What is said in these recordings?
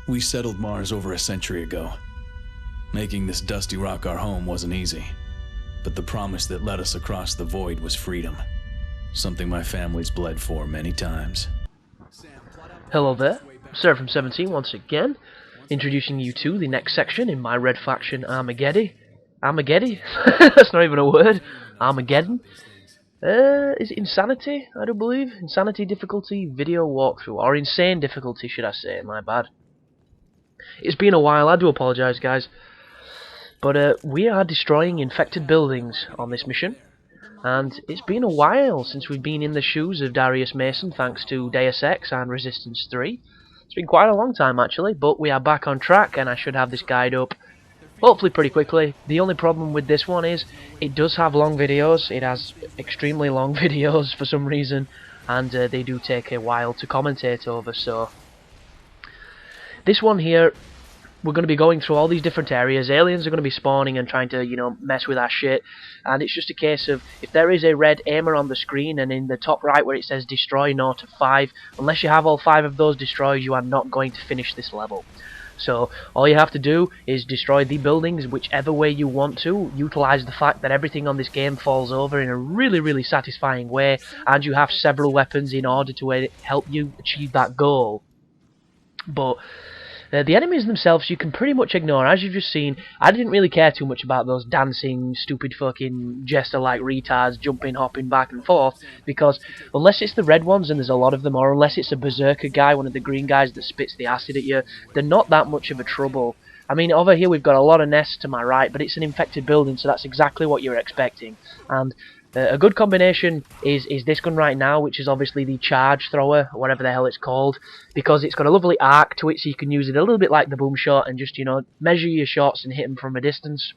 We settled Mars over a century ago. Making this dusty rock our home wasn't easy, but the promise that led us across the void was freedom. Something my family's bled for many times. Hello there, Sarah from 17 once again, introducing you to the next section in my red faction Armageddon. Armageddon? That's not even a word. Armageddon. Is it Insanity, I do believe? Insanity difficulty video walkthrough, or insane difficulty should I say, my bad. It's been a while, I do apologise guys, but we are destroying infected buildings on this mission, and it's been a while since we've been in the shoes of Darius Mason thanks to Deus Ex and Resistance 3. It's been quite a long time actually, but we are back on track and I should have this guide up hopefully pretty quickly. The only problem with this one is it does have long videos. It has extremely long videos for some reason, and they do take a while to commentate over. So this one here, we're going to be going through all these different areas. Aliens are going to be spawning and trying to, you know, mess with our shit, and it's just a case of if there is a red aimer on the screen and in the top right where it says destroy 0 to 5, unless you have all 5 of those destroyed, you are not going to finish this level. So all you have to do is destroy the buildings whichever way you want to, utilize the fact that everything on this game falls over in a really satisfying way, and you have several weapons in order to help you achieve that goal. But the enemies themselves you can pretty much ignore. As you've just seen, I didn't really care too much about those dancing, stupid fucking jester-like retards jumping, hopping back and forth, because unless it's the red ones, and there's a lot of them, or unless it's a berserker guy, one of the green guys that spits the acid at you, they're not that much of a trouble. I mean, over here we've got a lot of nests to my right, but it's an infected building, so that's exactly what you're expecting. And a good combination is this gun right now, which is obviously the charge thrower, or whatever the hell it's called, because it's got a lovely arc to it, so you can use it a little bit like the boom shot and just, you know, measure your shots and hit them from a distance.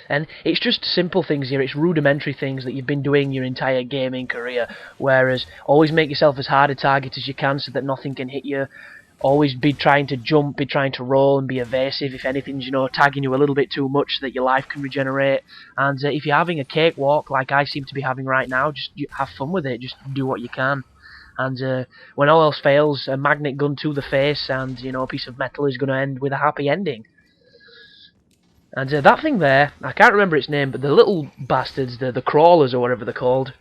And it's just simple things here, it's rudimentary things that you've been doing your entire gaming career, whereas always make yourself as hard a target as you can so that nothing can hit you. Always be trying to jump, be trying to roll, and be evasive if anything's, you know, tagging you a little bit too much so that your life can regenerate. And if you're having a cakewalk like I seem to be having right now, just have fun with it, just do what you can. And when all else fails, a magnet gun to the face and, you know, a piece of metal is going to end with a happy ending. And that thing there, I can't remember its name, but the little bastards, the crawlers or whatever they're called,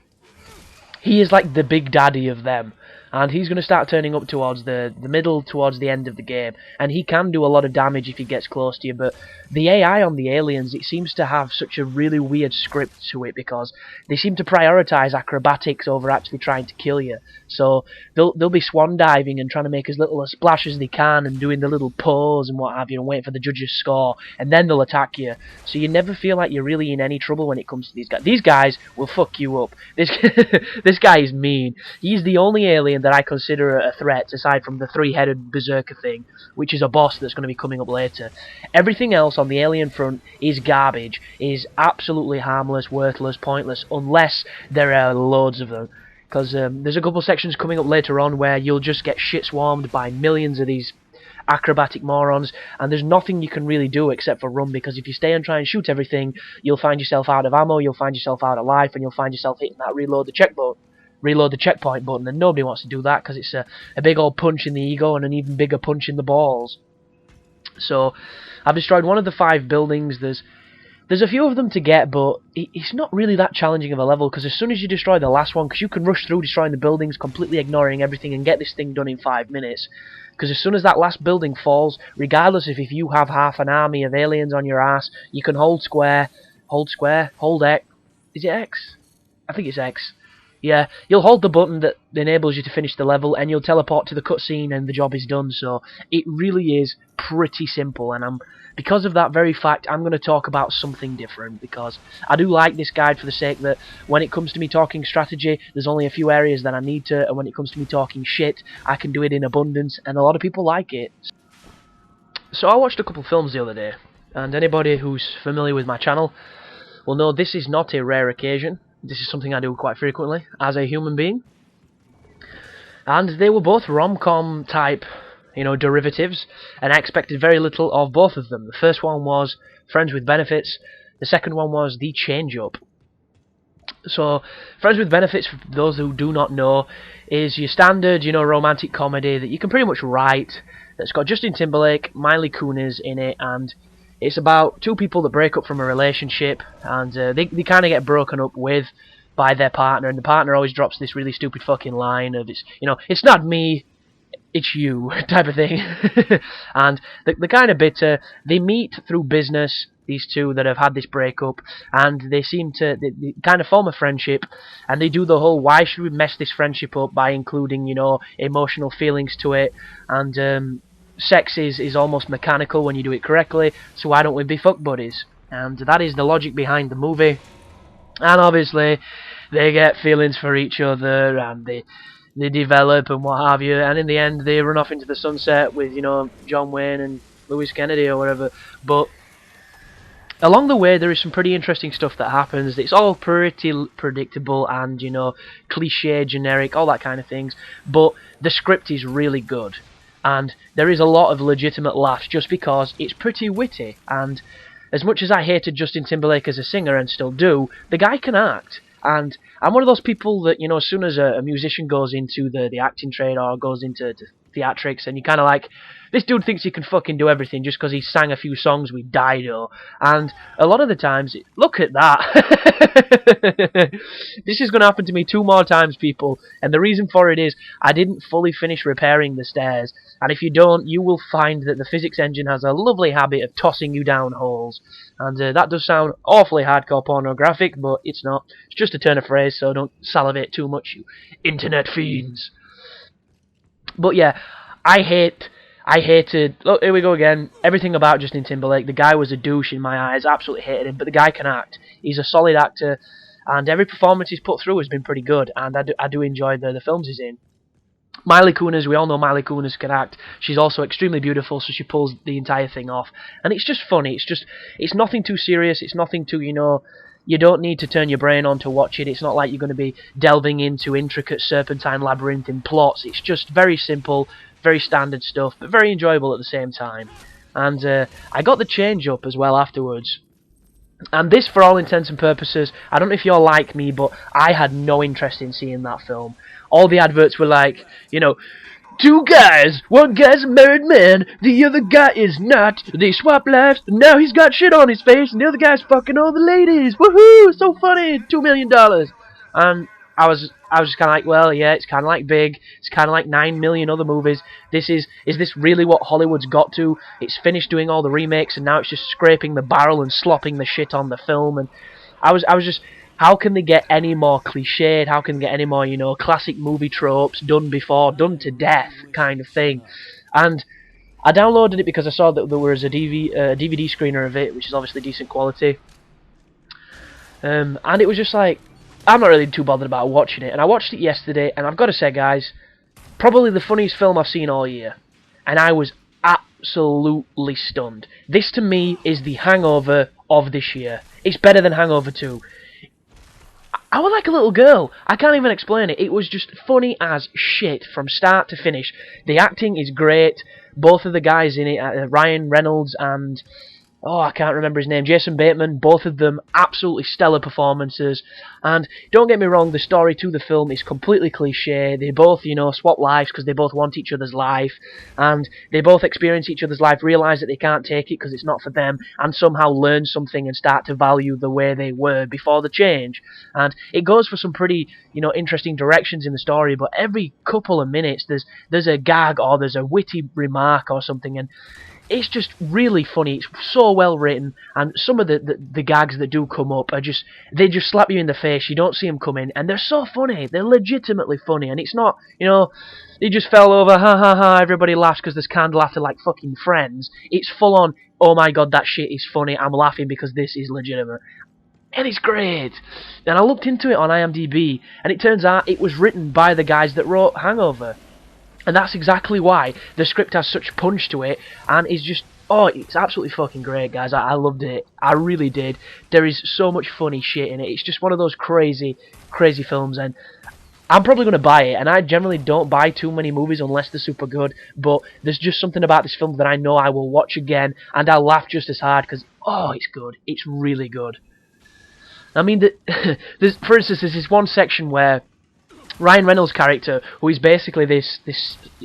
he is like the big daddy of them. And he's going to start turning up towards the middle, towards the end of the game. And he can do a lot of damage if he gets close to you, but the AI on the aliens, it seems to have such a really weird script to it, because they seem to prioritise acrobatics over actually trying to kill you. So they'll be swan diving and trying to make as little a splash as they can and doing the little pose and what have you and waiting for the judge's score, and then they'll attack you. So you never feel like you're really in any trouble when it comes to these guys. These guys will fuck you up. This guy is mean. He's the only alien that I consider a threat, aside from the 3-headed berserker thing, which is a boss that's going to be coming up later. Everything else on the alien front is garbage, is absolutely harmless, worthless, pointless, unless there are loads of them. Because there's a couple sections coming up later on where you'll just get shit swarmed by millions of these acrobatic morons, and there's nothing you can really do except for run, because if you stay and try and shoot everything, you'll find yourself out of ammo, you'll find yourself out of life, and you'll find yourself hitting that reload the checkpoint button, and nobody wants to do that because it's a big old punch in the ego and an even bigger punch in the balls. So I've destroyed one of the 5 buildings. There's a few of them to get, but it's not really that challenging of a level, because as soon as you destroy the last one, because you can rush through destroying the buildings, completely ignoring everything, and get this thing done in 5 minutes. Because as soon as that last building falls, regardless if you have half an army of aliens on your ass, you can hold square, hold X. Is it X? I think it's X. Yeah, you'll hold the button that enables you to finish the level, and you'll teleport to the cutscene and the job is done. So it really is pretty simple, and because of that very fact, I'm going to talk about something different, because I do like this guide for the sake that when it comes to me talking strategy, there's only a few areas that I need to, and when it comes to me talking shit, I can do it in abundance, and a lot of people like it. So I watched a couple films the other day, and anybody who's familiar with my channel will know this is not a rare occasion. This is something I do quite frequently as a human being. And they were both rom-com type, you know, derivatives, and I expected very little of both of them. The first one was Friends with Benefits. The second one was The Change-Up. So, Friends with Benefits, for those who do not know, is your standard, you know, romantic comedy that you can pretty much write that's got Justin Timberlake, Miley Kunis in it, and it's about two people that break up from a relationship, and they kind of get broken up with by their partner, and the partner always drops this really stupid fucking line of, it's not me, it's you, type of thing. And they're kind of bitter. They meet through business, these two that have had this breakup, and they kind of form a friendship, and they do the whole, why should we mess this friendship up by including, emotional feelings to it, and sex is almost mechanical when you do it correctly, so why don't we be fuck buddies? And that is the logic behind the movie. And obviously, they get feelings for each other, and they develop and what have you, and in the end they run off into the sunset with, John Wayne and Louis Kennedy or whatever. But along the way there is some pretty interesting stuff that happens. It's all pretty predictable and, cliche, generic, all that kind of things, but the script is really good, and there is a lot of legitimate laughs just because it's pretty witty. And as much as I hated Justin Timberlake as a singer, and still do, the guy can act. And I'm one of those people that, as soon as a musician goes into the acting trade or goes into theatrics, and you kind of like, this dude thinks he can fucking do everything just because he sang a few songs with Dido. And a lot of the times, look at that. This is going to happen to me 2 more times, people. And the reason for it is, I didn't fully finish repairing the stairs. And if you don't, you will find that the physics engine has a lovely habit of tossing you down holes. And that does sound awfully hardcore pornographic, but it's not. It's just a turn of phrase, so don't salivate too much, you internet fiends. But yeah, I hated, look, here we go again, everything about Justin Timberlake. The guy was a douche in my eyes, absolutely hated him, but the guy can act. He's a solid actor, and every performance he's put through has been pretty good, and I do enjoy the films he's in. Miley Kunis, we all know Miley Kunis can act. She's also extremely beautiful, so she pulls the entire thing off. And it's just funny. It's nothing too serious. It's nothing too, you don't need to turn your brain on to watch it. It's not like you're going to be delving into intricate serpentine labyrinthine plots. It's just very simple, very standard stuff, but very enjoyable at the same time. And I got the change up as well afterwards. And this, for all intents and purposes, I don't know if you're like me, but I had no interest in seeing that film. All the adverts were like, 2 guys, one guy's a married man, the other guy is not. They swap lives, and now he's got shit on his face, and the other guy's fucking all the ladies. Woohoo! So funny! $2 million. And I was just kind of like, well, yeah, it's kind of like Big. It's kind of like 9 million other movies. Is this really what Hollywood's got to? It's finished doing all the remakes, and now it's just scraping the barrel and slopping the shit on the film. And I was just, how can they get any more cliched? How can they get any more, classic movie tropes done before, done to death kind of thing? And I downloaded it because I saw that there was a DVD screener of it, which is obviously decent quality. And it was just like, I'm not really too bothered about watching it. And I watched it yesterday, and I've got to say, guys, probably the funniest film I've seen all year. And I was absolutely stunned. This, to me, is the Hangover of this year. It's better than Hangover 2. I was like a little girl. I can't even explain it. It was just funny as shit from start to finish. The acting is great. Both of the guys in it, Ryan Reynolds and, I can't remember his name, Jason Bateman, both of them absolutely stellar performances. And don't get me wrong, the story to the film is completely cliche. They both, swap lives because they both want each other's life, and they both experience each other's life, realise that they can't take it because it's not for them, and somehow learn something and start to value the way they were before the change. And it goes for some pretty, interesting directions in the story, but every couple of minutes there's a gag or there's a witty remark or something, and it's just really funny. It's so well written, and some of the gags that do come up are they just slap you in the face. You don't see them coming, and they're so funny. They're legitimately funny, and it's not, they just fell over, ha ha ha, everybody laughs because there's canned laughter like fucking Friends. It's full on, oh my god, that shit is funny, I'm laughing because this is legitimate. And it's great. And I looked into it on IMDb, and it turns out it was written by the guys that wrote Hangover. And that's exactly why the script has such punch to it, and is just, it's absolutely fucking great, guys. I loved it. I really did. There is so much funny shit in it. It's just one of those crazy, crazy films, and I'm probably going to buy it. And I generally don't buy too many movies unless they're super good, but there's just something about this film that I know I will watch again, and I'll laugh just as hard, because, it's good. It's really good. I mean, for instance, there's this one section where Ryan Reynolds' character, who is basically this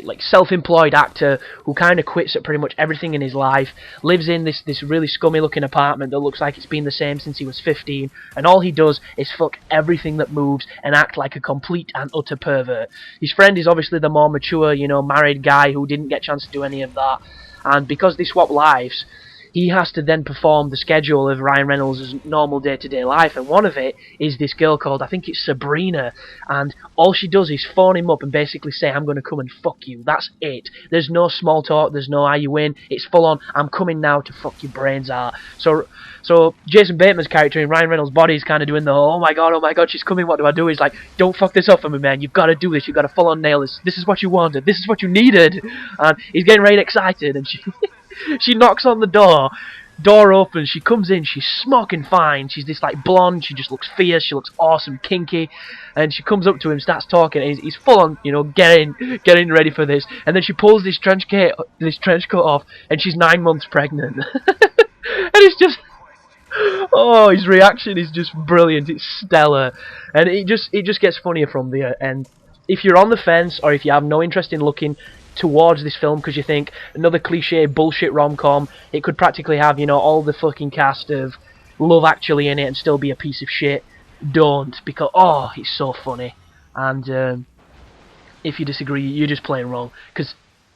like self-employed actor who kind of quits at pretty much everything in his life, lives in this really scummy looking apartment that looks like it's been the same since he was 15, and all he does is fuck everything that moves and act like a complete and utter pervert. His friend is obviously the more mature, married guy who didn't get a chance to do any of that, and because they swap lives, he has to then perform the schedule of Ryan Reynolds' normal day-to-day life, and one of it is this girl called, I think it's Sabrina, and all she does is phone him up and basically say, I'm going to come and fuck you. That's it. There's no small talk, there's no how you win, it's full on, I'm coming now to fuck your brains out. So Jason Bateman's character in Ryan Reynolds' body is kind of doing the oh my god, she's coming, what do I do? He's like, don't fuck this up for me, man, you've got to do this, you've got to full on nail this, this is what you wanted, this is what you needed, and he's getting very excited, and she knocks on the door opens, she comes in, she's smoking fine, she's this like blonde, she just looks fierce, she looks awesome, kinky, and she comes up to him, starts talking, and he's full on, getting ready for this, and then she pulls this trench coat off, and she's 9 months pregnant, and it's just, oh, his reaction is just brilliant, it's stellar, and it just gets funnier from there, and if you're on the fence, or if you have no interest in looking towards this film because you think another cliche bullshit rom-com, it could practically have all the fucking cast of Love Actually in it and still be a piece of shit, don't, because it's so funny, and if you disagree you're just playing wrong, because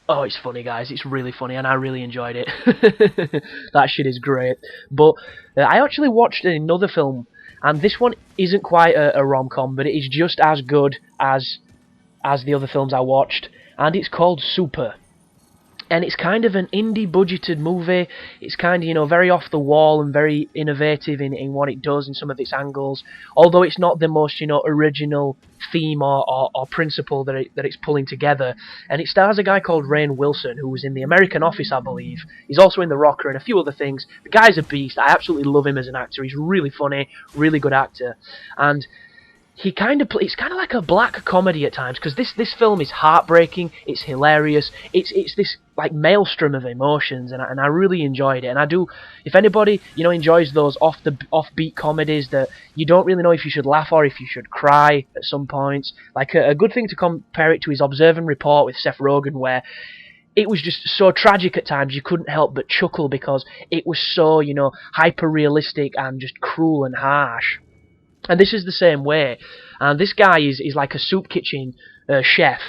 it's funny, guys, it's really funny and I really enjoyed it. That shit is great. But I actually watched another film, and this one isn't quite a rom-com, but it is just as good as the other films I watched, and it's called Super. And it's kind of an indie budgeted movie. It's kind of, very off the wall and very innovative in what it does and some of its angles. Although it's not the most, original theme or principle that it's pulling together. And it stars a guy called Rainn Wilson, who was in The American Office, I believe. He's also in The Rocker and a few other things. The guy's a beast. I absolutely love him as an actor. He's really funny, really good actor. And it's kind of like a black comedy at times, because this film is heartbreaking, it's hilarious, it's this like maelstrom of emotions, and I really enjoyed it. And I do, if anybody enjoys those offbeat comedies that you don't really know if you should laugh or if you should cry at some points, like a good thing to compare it to is Observe and Report with Seth Rogen, where it was just so tragic at times you couldn't help but chuckle because it was so hyper realistic and just cruel and harsh. And this is the same way. And this guy is like a soup kitchen chef.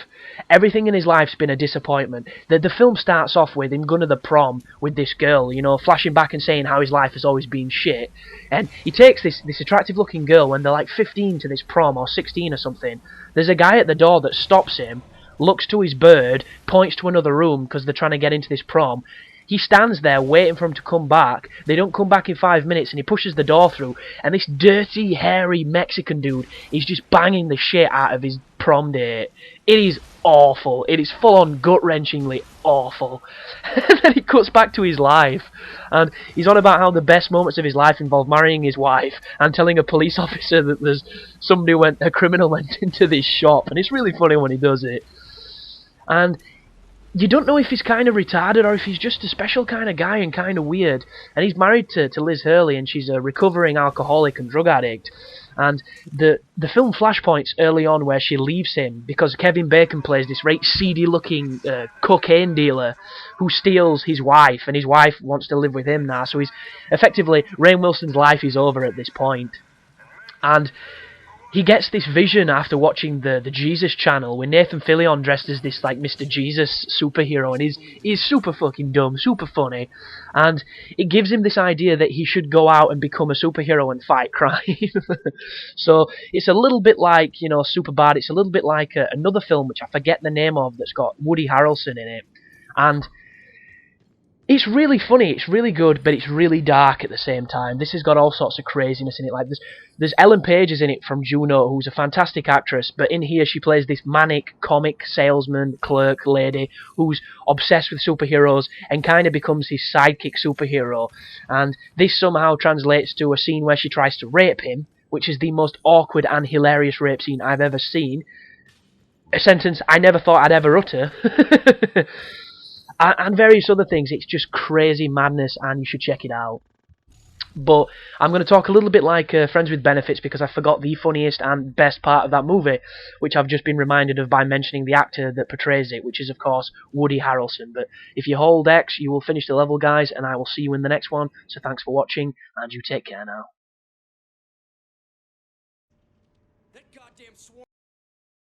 Everything in his life's been a disappointment. The film starts off with him going to the prom with this girl, flashing back and saying how his life has always been shit. And he takes this attractive looking girl when they're like 15 to this prom, or 16 or something. There's a guy at the door that stops him, looks to his bird, points to another room because they're trying to get into this prom. He stands there waiting for him to come back. They don't come back in 5 minutes, and he pushes the door through, and this dirty, hairy Mexican dude is just banging the shit out of his prom date. It is awful. It is full-on gut-wrenchingly awful. And then he cuts back to his life, and he's on about how the best moments of his life involve marrying his wife and telling a police officer that a criminal went into this shop, and it's really funny when he does it. And you don't know if he's kind of retarded or if he's just a special kind of guy and kind of weird. And he's married to Liz Hurley, and she's a recovering alcoholic and drug addict. And the film flashpoints early on where she leaves him because Kevin Bacon plays this very seedy-looking cocaine dealer who steals his wife, and his wife wants to live with him now. So he's effectively, Rainn Wilson's life is over at this point. And he gets this vision after watching the Jesus channel with Nathan Fillion dressed as this like Mr. Jesus superhero, and he's super fucking dumb, super funny, and it gives him this idea that he should go out and become a superhero and fight crime. So it's a little bit like, Superbad. It's a little bit like another film which I forget the name of that's got Woody Harrelson in it, and it's really funny, it's really good, but it's really dark at the same time. This has got all sorts of craziness in it. Like there's Ellen Page is in it from Juno, who's a fantastic actress, but in here she plays this manic comic salesman clerk lady who's obsessed with superheroes and kind of becomes his sidekick superhero. And this somehow translates to a scene where she tries to rape him, which is the most awkward and hilarious rape scene I've ever seen. A sentence I never thought I'd ever utter. And various other things. It's just crazy madness, and you should check it out. But I'm going to talk a little bit like Friends with Benefits, because I forgot the funniest and best part of that movie, which I've just been reminded of by mentioning the actor that portrays it, which is, of course, Woody Harrelson. But if you hold X, you will finish the level, guys, and I will see you in the next one. So thanks for watching, and you take care now.